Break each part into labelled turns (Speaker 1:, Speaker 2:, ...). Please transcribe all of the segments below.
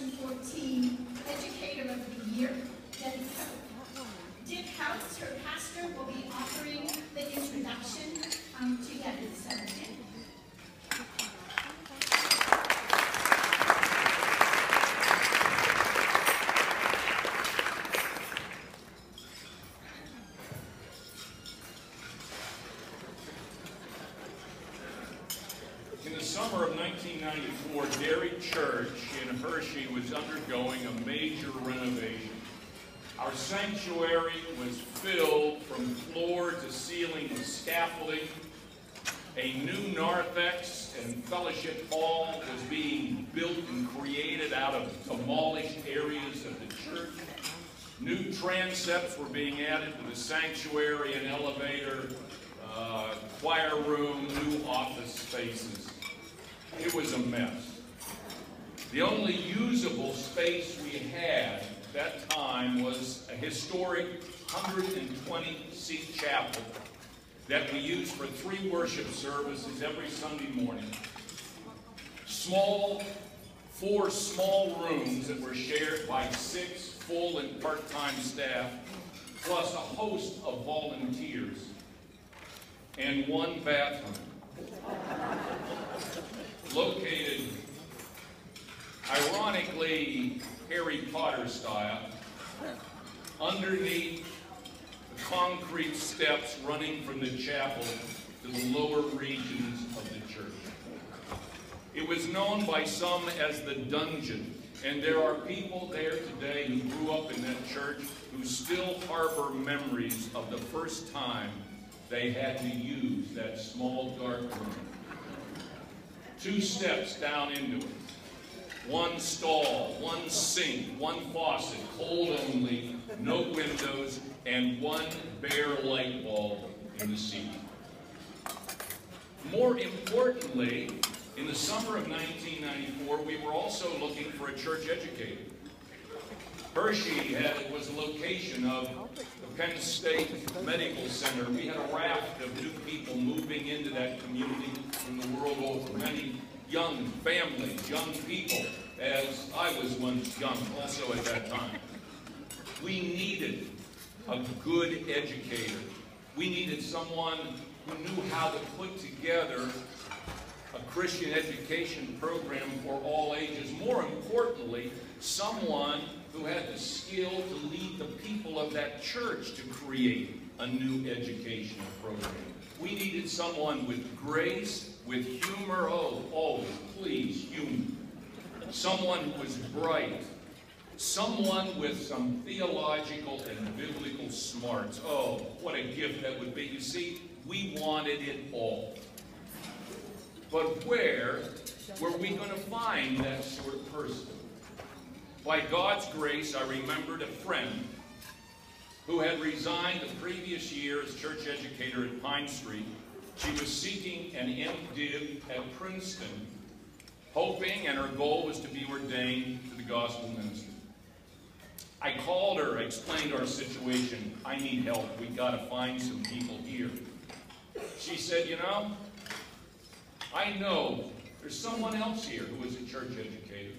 Speaker 1: 2014 Educator of the Year, Debbie Hough. Debbie Hough, her pastor, will be offering the introduction to Debbie. So,
Speaker 2: in the summer of 1994, Derry Church in Hershey was undergoing a major renovation. Our sanctuary was filled from floor to ceiling with scaffolding. A new narthex and fellowship hall was being built and created out of demolished areas of the church. New transepts were being added to the sanctuary, an elevator, choir room, new office spaces. It was a mess. The only usable space we had at that time was a historic 120-seat chapel that we used for 3 worship services every Sunday morning. 4 small rooms that were shared by 6 full and part-time staff, plus a host of volunteers, and 1 bathroom. Located, ironically, Harry Potter style, underneath the concrete steps running from the chapel to the lower regions of the church. It was known by some as the dungeon, and there are people there today who grew up in that church who still harbor memories of the first time they had to use that small dark room. 2 steps down into it. 1 stall, 1 sink, 1 faucet, cold only, no windows, and 1 bare light bulb in the ceiling. More importantly, in the summer of 1994, we were also looking for a church educator. Hershey was the location of the Penn State Medical Center. We had a raft of new people moving into that community from the world over. Many young families, young people, as I was once young also at that time. We needed a good educator. We needed someone who knew how to put together a Christian education program for all ages. More importantly, someone who had the skill to lead the people of that church to create a new educational program. We needed someone with grace, with humor, oh, please, humor. Someone who was bright. Someone with some theological and biblical smarts. Oh, what a gift that would be. You see, we wanted it all. But where were we going to find that sort of person? By God's grace, I remembered a friend who had resigned the previous year as church educator at Pine Street. She was seeking an MDiv at Princeton, hoping, and her goal was to be ordained to the gospel ministry. I called her, explained our situation. I need help. We got to find some people here. She said, you know, I know there's someone else here who is a church educator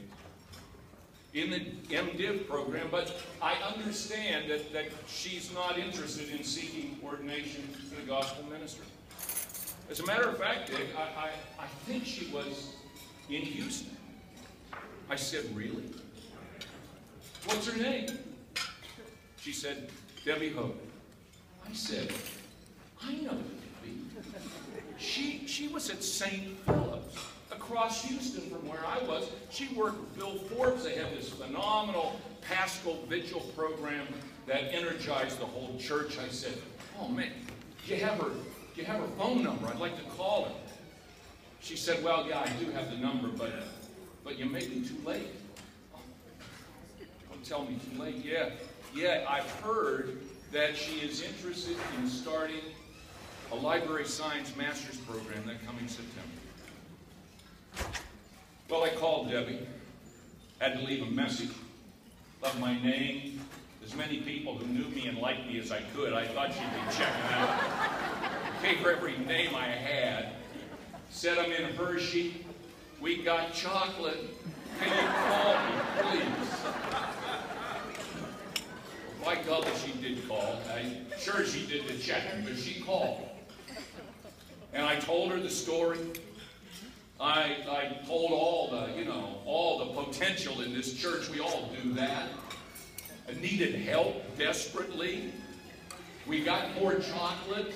Speaker 2: in the MDiv program, but I understand that she's not interested in seeking ordination to the gospel ministry. As a matter of fact, Dick, I think she was in Houston. I said, really? What's her name? She said, Debbie Hough. I said, I know Debbie. She was at St. Philip's, across Houston from where I was. She worked with Bill Forbes. They had this phenomenal Paschal Vigil program that energized the whole church. I said, oh man, do you have her phone number? I'd like to call her. She said, well, yeah, I do have the number, but you may be too late. Don't tell me too late. Yeah, I've heard that she is interested in starting a library science master's program that coming September. Well, I called Debbie, had to leave a message, left my name, as many people who knew me and liked me as I could. I thought she'd be checking out. Gave her every name I had. Said I'm in Hershey. We got chocolate. Can you call me? Please. By golly, she did call. I'm sure she did the checking, but she called. And I told her the story. I told all the potential in this church. We all do that. I needed help desperately. We got more chocolate.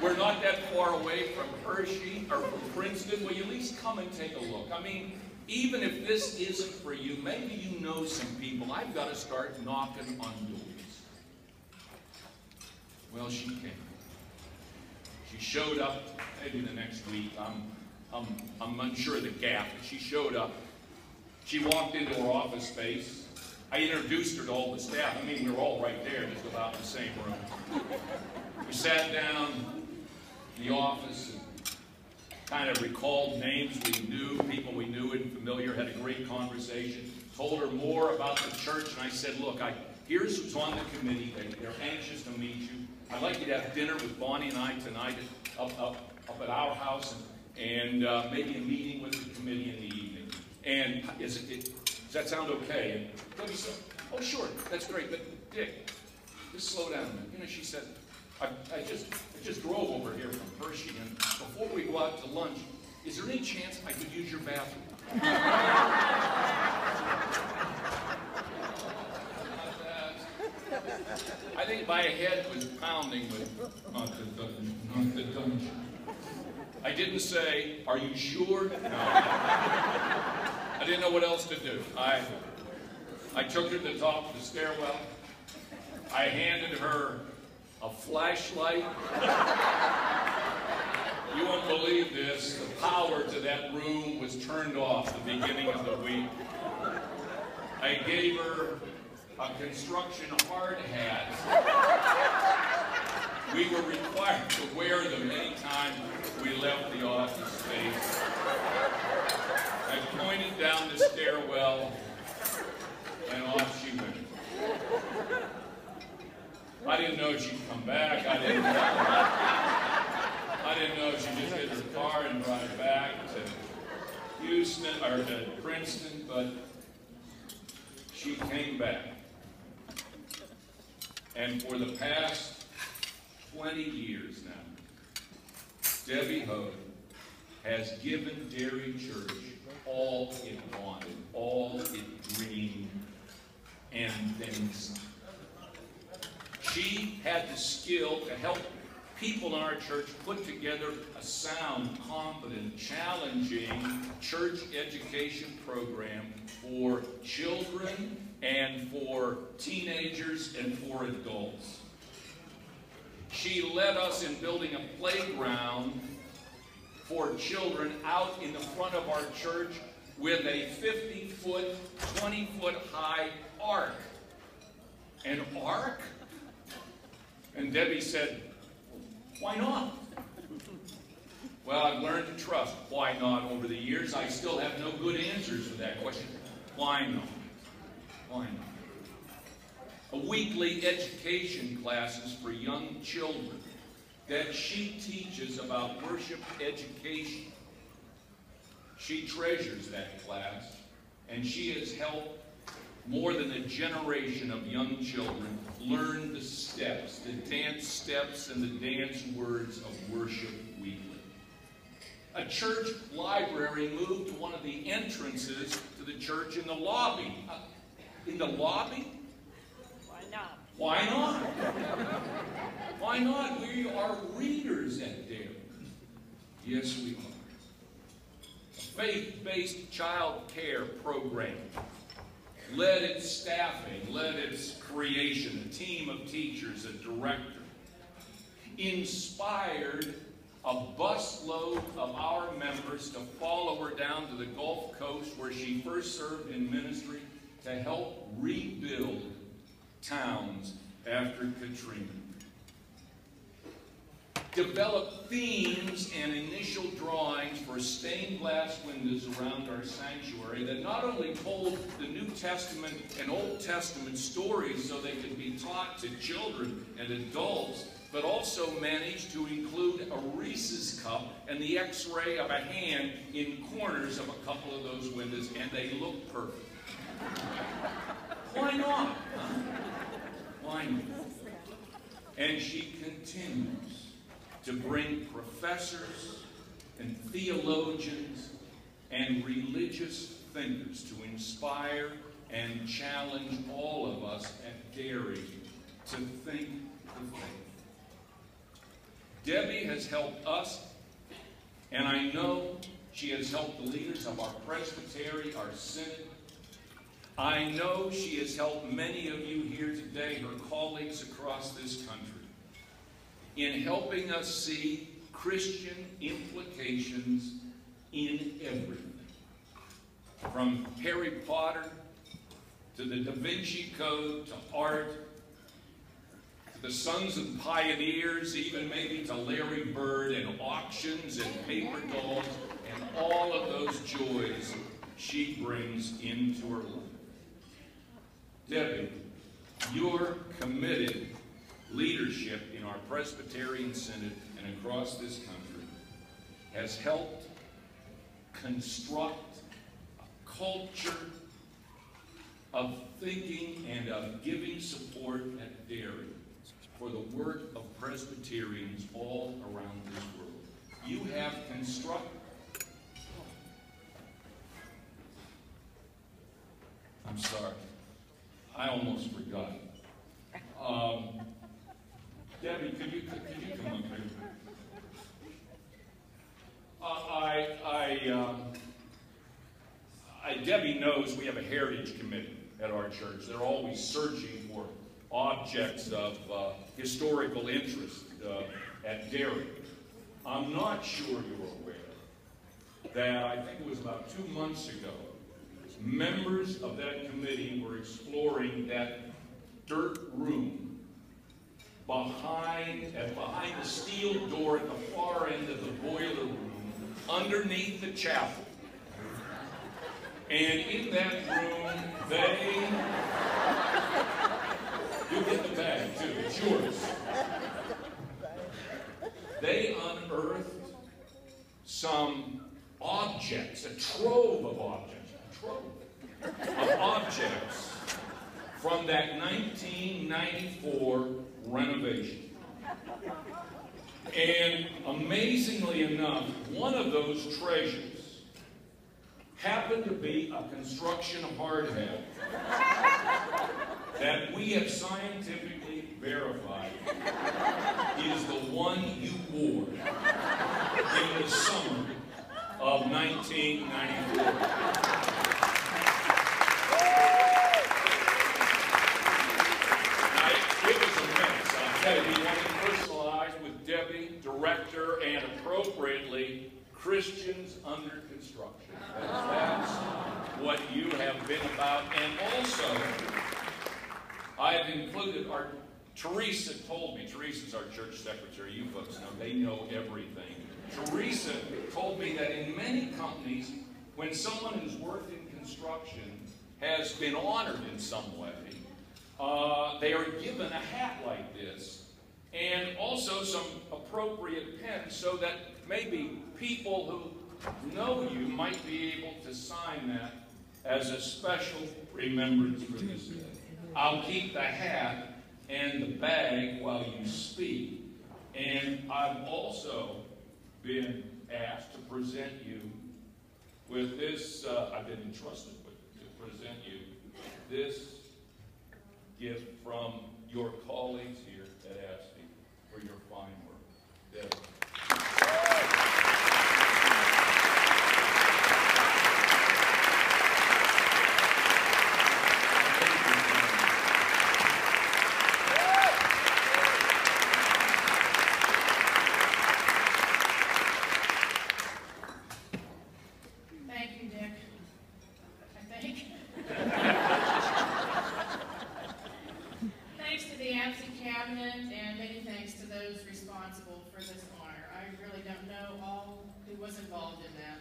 Speaker 2: We're not that far away from Hershey or from Princeton. Will you at least come and take a look? I mean, even if this isn't for you, maybe you know some people. I've got to start knocking on doors. Well, she came. She showed up maybe the next week. I'm unsure of the gap, but she showed up. She walked into her office space. I introduced her to all the staff. I mean, we were all right there, just about in the same room. We sat down in the office and kind of recalled names we knew, people we knew and familiar, had a great conversation, told her more about the church, and I said, look, here's who's on the committee. They're anxious to meet you. I'd like you to have dinner with Bonnie and I tonight up at our house, and maybe a meeting with the committee in the evening. And does that sound okay? And Debbie said, oh, sure, that's great, but Dick, just slow down a minute. You know, she said, I just drove over here from Hershey, and before we go out to lunch, is there any chance I could use your bathroom? I think my head was pounding with not the dungeon. I didn't say, are you sure? No. I didn't know what else to do. I took her to the top of the stairwell. I handed her a flashlight. You won't believe this. The power to that room was turned off the beginning of the week. I gave her a construction hard hat. We were required to wear them anytime we left the office space. I pointed down the stairwell, and off she went. I didn't know she'd come back. I didn't know she'd just get her car and drive back to Houston or to Princeton, but she came back. And for the past 20 years now, Debbie Hough has given Derry Church all it wanted, all it dreamed, and then some. She had the skill to help people in our church put together a sound, confident, challenging church education program for children and for teenagers and for adults. She led us in building a playground for children out in the front of our church with a 50-foot, 20-foot high ark. An ark? And Debbie said, why not? Well, I've learned to trust why not over the years. I still have no good answers to that question. Why not? Why not? A weekly education classes for young children that she teaches about worship education. She treasures that class, and she has helped more than a generation of young children learn the steps, the dance steps and the dance words of worship weekly. A church library moved to one of the entrances to the church in the lobby. In the lobby?
Speaker 3: Why not?
Speaker 2: Why not? Why not? We are readers at Derry. Yes, we are. A faith-based child care program led its staffing, led its creation, a team of teachers, a director, inspired a busload of our members to follow her down to the Gulf Coast where she first served in ministry to help rebuild towns after Katrina. Developed themes and initial drawings for stained glass windows around our sanctuary that not only told the New Testament and Old Testament stories so they could be taught to children and adults, but also managed to include a Reese's cup and the X-ray of a hand in corners of a couple of those windows, and they looked perfect. Why not? Huh? Why not? And she continues to bring professors and theologians and religious thinkers to inspire and challenge all of us at Derry to think the faith. Debbie has helped us, and I know she has helped the leaders of our presbytery, our synod. I know she has helped many of you here today, her colleagues across this country, in helping us see Christian implications in everything. From Harry Potter to the Da Vinci Code to art, to the Sons of Pioneers, even maybe to Larry Bird and auctions and paper dolls and all of those joys she brings into her life. Debbie, your committed leadership in our Presbyterian Synod and across this country has helped construct a culture of thinking and of giving support at Derry for the work of Presbyterians all around this world. You have constructed. I'm sorry. I almost forgot. Debbie, could you come up here? Debbie knows we have a heritage committee at our church. They're always searching for objects of historical interest at Derry. I'm not sure you're aware that I think it was about 2 months ago, members of that committee were exploring that dirt room behind the steel door at the far end of the boiler room underneath the chapel. And in that room, you get the bag too, it's yours. They unearthed some objects, a trove of objects from that 1994 renovation. And amazingly enough, one of those treasures happened to be a construction hard hat that we have scientifically verified is the one you wore in the summer of 1994. It was a mess. I'll tell you, we want to personalize with Debbie, director, and appropriately, Christians under construction. That's what you have been about. And also, I've included Teresa told me, Teresa's our church secretary, you folks know, they know everything. Teresa told me that in many companies, when someone who's worked in construction has been honored in some way, they are given a hat like this, and also some appropriate pens so that maybe people who know you might be able to sign that as a special remembrance for this day. I'll keep the hat and the bag while you speak. And I've also been asked to present you with this, I've been entrusted to present you this gift from your colleagues here at APCE for your fine work. Debbie.
Speaker 4: Involved in that.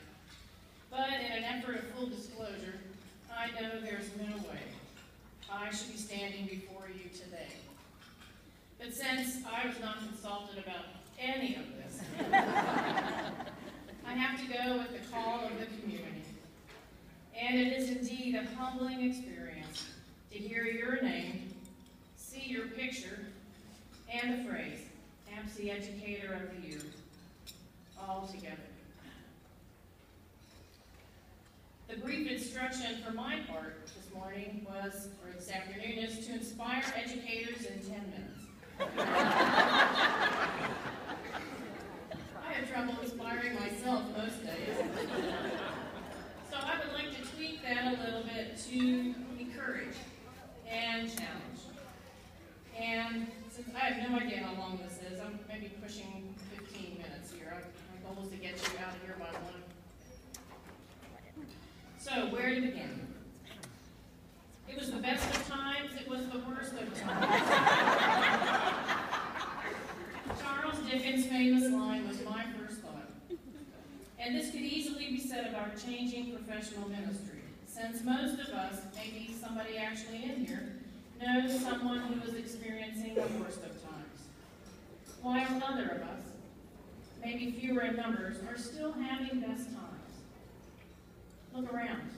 Speaker 4: But in an effort of full disclosure, I know there's no way I should be standing before you today. But since I was not consulted about any of this, I have to go with the call of the community And it is indeed a humbling experience to hear your name, see your picture, and the phrase, APCE Educator of the Year, all together. The brief instruction for my part this morning was, or this afternoon, is to inspire educators in 10 minutes. I have trouble inspiring myself most days. So I would like to tweak that a little bit to encourage and challenge. And since I have no idea how long this is, I'm maybe pushing 15 minutes here. My goal is to get you out of here by 1. So, where to begin? It was the best of times, it was the worst of times. Charles Dickens' famous line was my first thought. And this could easily be said of our changing professional ministry, since most of us, maybe somebody actually in here, knows someone who is experiencing the worst of times, while other of us, maybe fewer in numbers, are still having best times. Look around.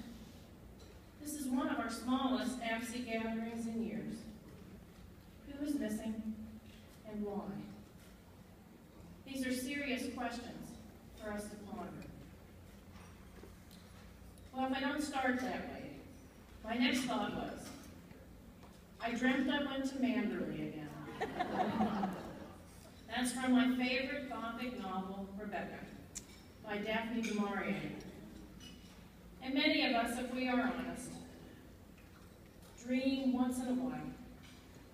Speaker 4: This is one of our smallest APCE gatherings in years. Who is missing and why? These are serious questions for us to ponder. Well, if I don't start that way, my next thought was, I dreamt I went to Manderley again. That's from my favorite Gothic novel, Rebecca, by Daphne du Maurier. And many of us, if we are honest, dream once in a while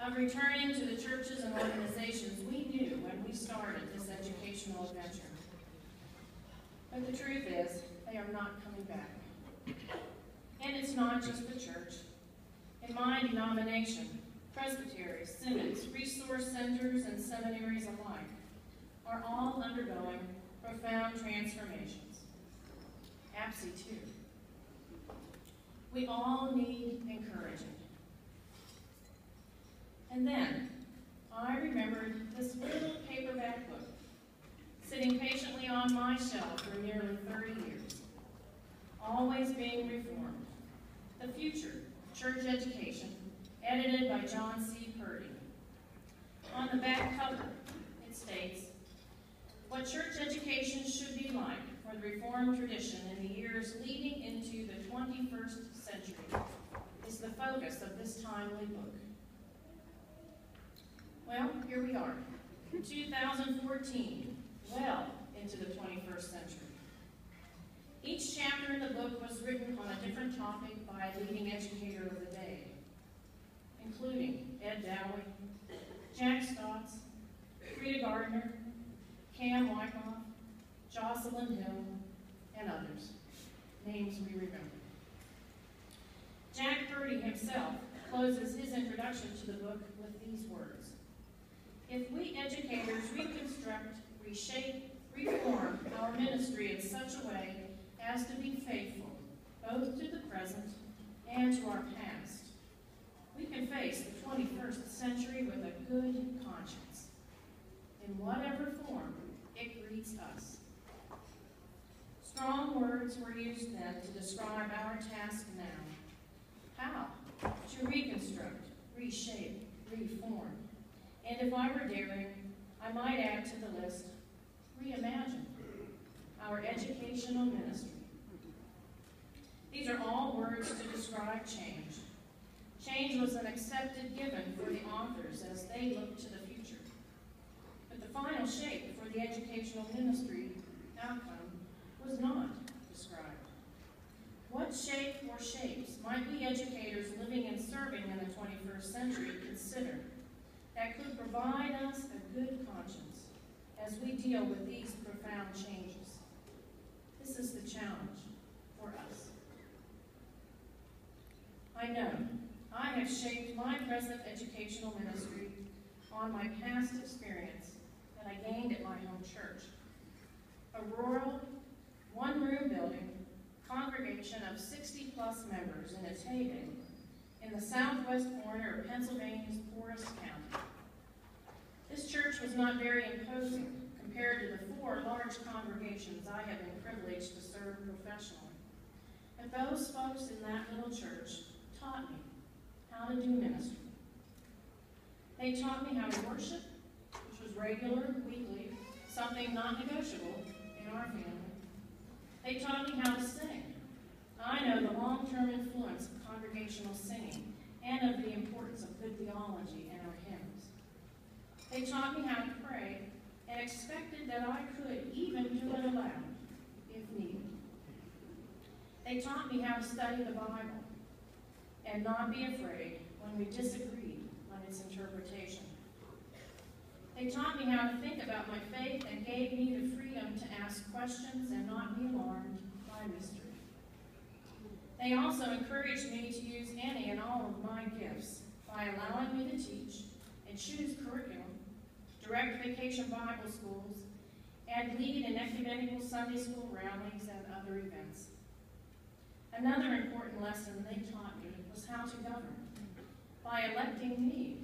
Speaker 4: of returning to the churches and organizations we knew when we started this educational adventure. But the truth is, they are not coming back. And it's not just the church. In my denomination, presbyteries, synods, resource centers, and seminaries alike are all undergoing profound transformations. APCE too. We all need encouraging. And then, I remembered this little paperback book, sitting patiently on my shelf for nearly 30 years, always being reformed. The Future of Church Education, edited by John C. Purdy. On the back cover, it states, what church education should be like for the Reformed tradition in the years leading into the 21st century is the focus of this timely book. Well, here we are, in 2014, well into the 21st century. Each chapter in the book was written on a different topic by a leading educator of the day, including Ed Dowey, Jack Stotts, Frida Gardner, Cam Wyckoff, Jocelyn Hill, and others, names we remember. Jack Purdy himself closes his introduction to the book with these words. If we educators reconstruct, reshape, reform our ministry in such a way as to be faithful, both to the present and to our past, we can face the 21st century with a good conscience, in whatever form it greets us. Strong words were used then to describe our task now. How? To reconstruct, reshape, reform. And if I were daring, I might add to the list, reimagine our educational ministry. These are all words to describe change. Change was an accepted given for the authors as they looked to the future. But the final shape for the educational ministry outcome was not described. What shape or shapes might we educators living and serving in the 21st century consider that could provide us a good conscience as we deal with these profound changes? This is the challenge for us. I know I have shaped my present educational ministry on my past experience that I gained at my home church. A rural, one-room building, congregation of 60-plus members in its heyday in the southwest corner of Pennsylvania's poorest county. This church was not very imposing compared to the 4 large congregations I have been privileged to serve professionally. But those folks in that little church taught me how to do ministry. They taught me how to worship, which was regular, weekly, something not negotiable in our family. They taught me how to sing. I know the long-term influence of congregational singing and of the importance of good theology in our hymns. They taught me how to pray and expected that I could even do it aloud if needed. They taught me how to study the Bible and not be afraid when we disagreed on its interpretation. They taught me how to think about my faith and gave me the freedom to ask questions and not be alarmed by mystery. They also encouraged me to use any and all of my gifts by allowing me to teach and choose curriculum, direct vacation Bible schools, and lead in ecumenical Sunday school rallies and other events. Another important lesson they taught me was how to govern by electing me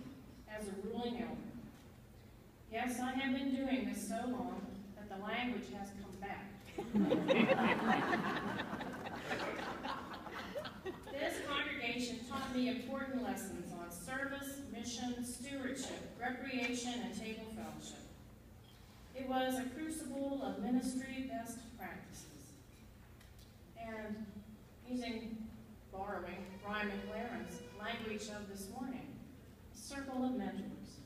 Speaker 4: as a ruling elder. Yes, I have been doing this so long that the language has come back. This congregation taught me important lessons on service, mission, stewardship, recreation, and table fellowship. It was a crucible of ministry best practices. And borrowing Ryan McLaren's language of this morning, a circle of mentors.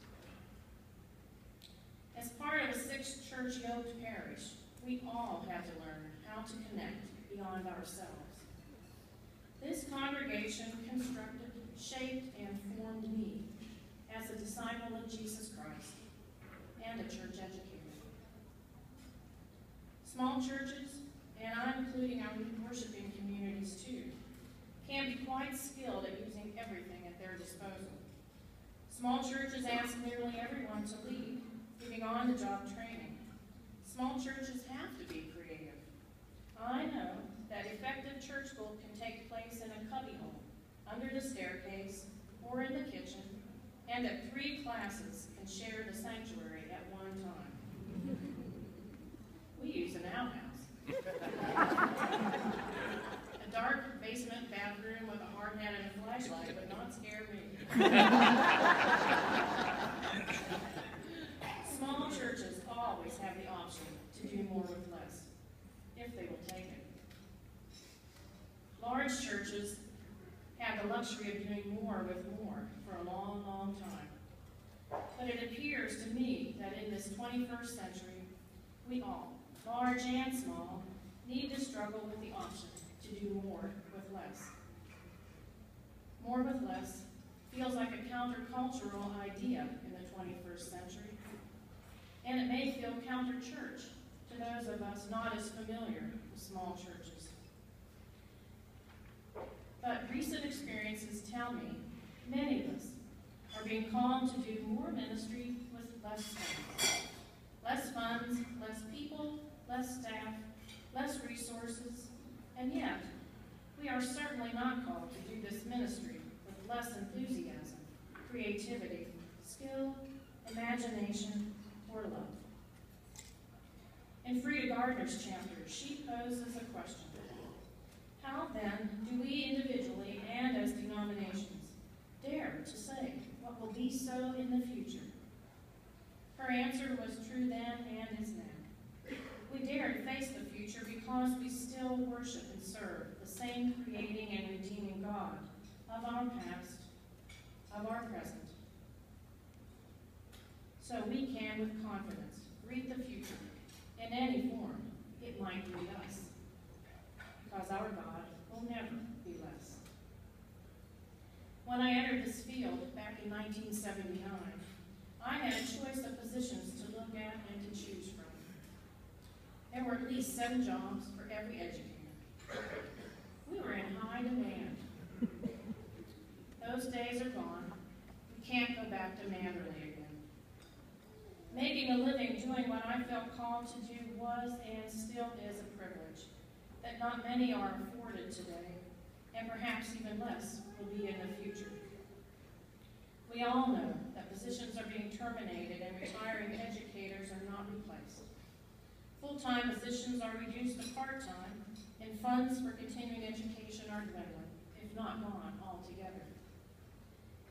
Speaker 4: As part of a sixth church yoked parish, we all had to learn how to connect beyond ourselves. This congregation constructed, shaped, and formed me as a disciple of Jesus Christ and a church educator. Small churches, and I'm including our worshiping communities too, can be quite skilled at using everything at their disposal. Small churches ask nearly everyone to lead, giving on-the-job training. Small churches have to be creative. I know that effective church school can take place in a cubbyhole, under the staircase, or in the kitchen, and that 3 classes can share the sanctuary at one time. We use an outhouse. A dark basement bathroom with a hard hat and a flashlight would not scare me. Small churches always have the option to do more with less, if they will take it. Large churches have the luxury of doing more with more for a long, long time. But it appears to me that in this 21st century, we all, large and small, need to struggle with the option to do more with less. More with less feels like a countercultural idea in the 21st century, and it may feel counter-church to those of us not as familiar with small churches. But recent experiences tell me many of us are being called to do more ministry with less funds. Less funds, less people, less staff, less resources, and yet we are certainly not called to do this ministry with less enthusiasm, creativity, skill, imagination, or love. In Frida Gardner's chapter, she poses a question. How then do we individually and as denominations dare to say what will be so in the future? Her answer was true then and is now. We dare to face the future because we still worship and serve the same creating and redeeming God of our past, of our present. So we can, with confidence, read the future in any form it might lead us, because our God will never be less. When I entered this field back in 1979, I had a choice of positions to look at and to choose from. There were at least 7 jobs for every educator. We were in high demand. Those days are gone. We can't go back to Manderley again. Making a living doing what I felt called to do was and still is a privilege that not many are afforded today, and perhaps even less will be in the future. We all know that positions are being terminated and retiring educators are not replaced. Full-time positions are reduced to part-time, and funds for continuing education are dwindling, if not gone altogether.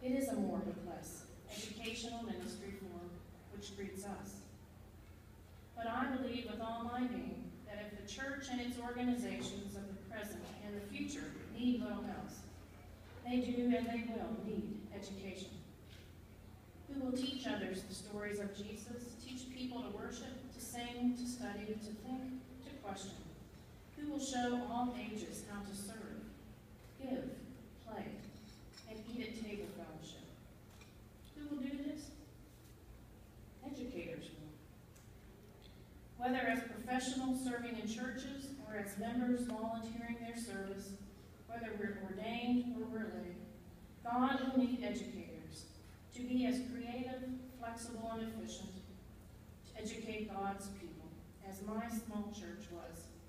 Speaker 4: It is a more with less educational ministry form which greets us. But I believe with all my being that if the church and its organizations of the present and the future need little else, they do and they will need education. Who will teach others the stories of Jesus, teach people to worship, to sing, to study, to think, to question. Who will show all ages how to serve, give, play, and eat at table fellowship. Who will do this? Educators will. Whether as professionals serving in churches or as members volunteering their service, whether we're ordained or we're lay, God will need educators to be as creative, flexible, and efficient to educate God's people as my small church was